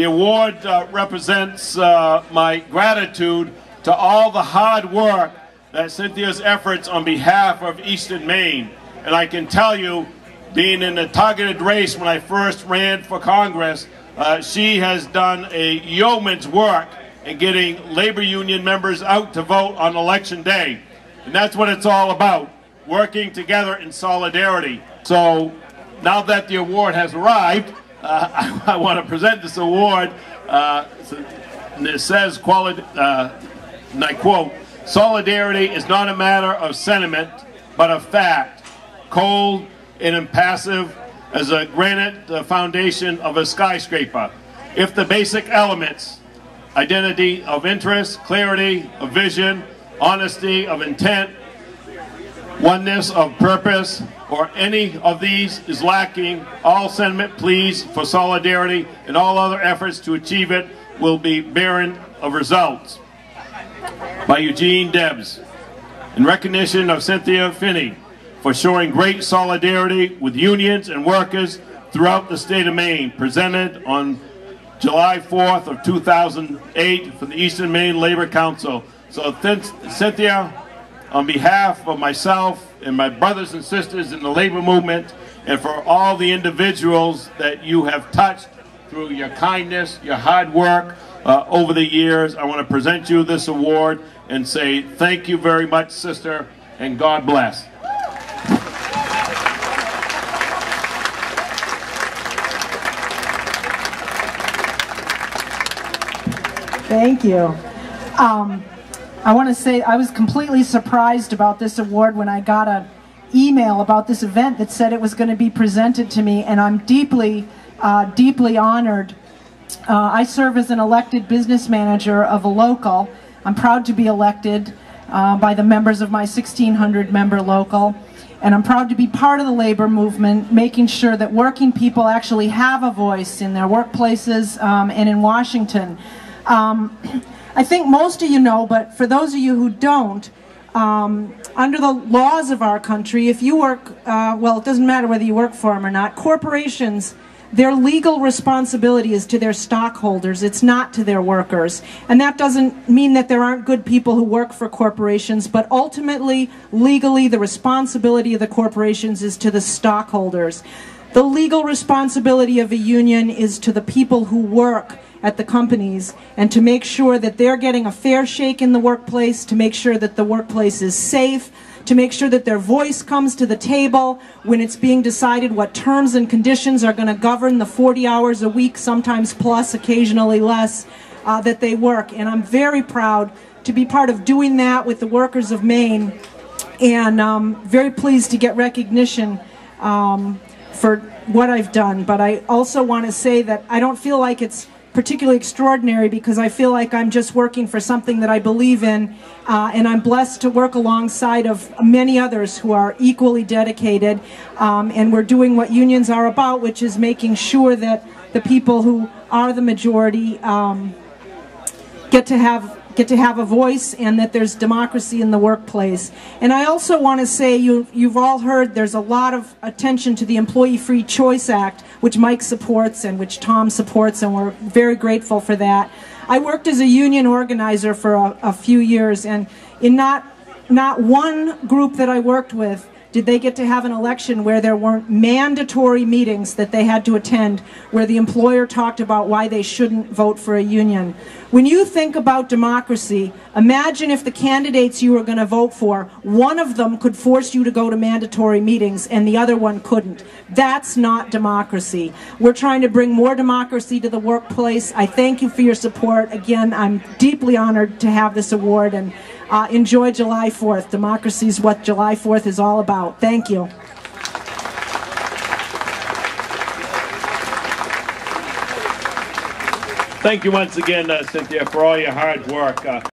The award represents my gratitude to all the hard work that Cynthia's efforts on behalf of Eastern Maine. And I can tell you, being in a targeted race when I first ran for Congress, she has done a yeoman's work in getting labor union members out to vote on election day. And that's what it's all about, working together in solidarity. So now that the award has arrived, I want to present this award. And it says, and I quote, "Solidarity is not a matter of sentiment, but of fact, cold and impassive as a granite foundation of a skyscraper. If the basic elements, identity of interest, clarity of vision, honesty of intent, oneness of purpose, or any of these is lacking, all sentiment pleas for solidarity and all other efforts to achieve it will be barren of results." By Eugene Debs, in recognition of Cynthia Phinney for showing great solidarity with unions and workers throughout the state of Maine, presented on July 4th of 2008 from the Eastern Maine Labor Council. So Cynthia, on behalf of myself and my brothers and sisters in the labor movement, and for all the individuals that you have touched through your kindness, your hard work over the years, I want to present you this award and say thank you very much, sister, and God bless. Thank you. I want to say I was completely surprised about this award when I got an email about this event that said it was going to be presented to me, and I'm deeply, deeply honored. I serve as an elected business manager of a local. I'm proud to be elected by the members of my 1,600 member local, and I'm proud to be part of the labor movement, making sure that working people actually have a voice in their workplaces and in Washington. I think most of you know, but for those of you who don't, under the laws of our country, if you work, well, it doesn't matter whether you work for them or not, corporations, their legal responsibility is to their stockholders. It's not to their workers. And that doesn't mean that there aren't good people who work for corporations, but ultimately, legally, the responsibility of the corporations is to the stockholders. The legal responsibility of a union is to the people who work at the companies, and to make sure that they're getting a fair shake in the workplace, to make sure that the workplace is safe, to make sure that their voice comes to the table when it's being decided what terms and conditions are going to govern the 40 hours a week, sometimes plus, occasionally less, that they work. And I'm very proud to be part of doing that with the workers of Maine, and very pleased to get recognition for what I've done. But I also want to say that I don't feel like it's particularly extraordinary, because I feel like I'm just working for something that I believe in, and I'm blessed to work alongside of many others who are equally dedicated, and we're doing what unions are about, which is making sure that the people who are the majority get to have a voice, and that there's democracy in the workplace. And I also want to say, you've all heard there's a lot of attention to the Employee Free Choice Act, which Mike supports and which Tom supports, and we're very grateful for that. I worked as a union organizer for a few years, and in not one group that I worked with did they get to have an election where there weren't mandatory meetings that they had to attend, where the employer talked about why they shouldn't vote for a union. When you think about democracy, imagine if the candidates you were going to vote for, one of them could force you to go to mandatory meetings and the other one couldn't. That's not democracy. We're trying to bring more democracy to the workplace. I thank you for your support. Again, I'm deeply honored to have this award, and enjoy July 4th. Democracy is what July 4th is all about. Thank you. Thank you once again, Cynthia, for all your hard work.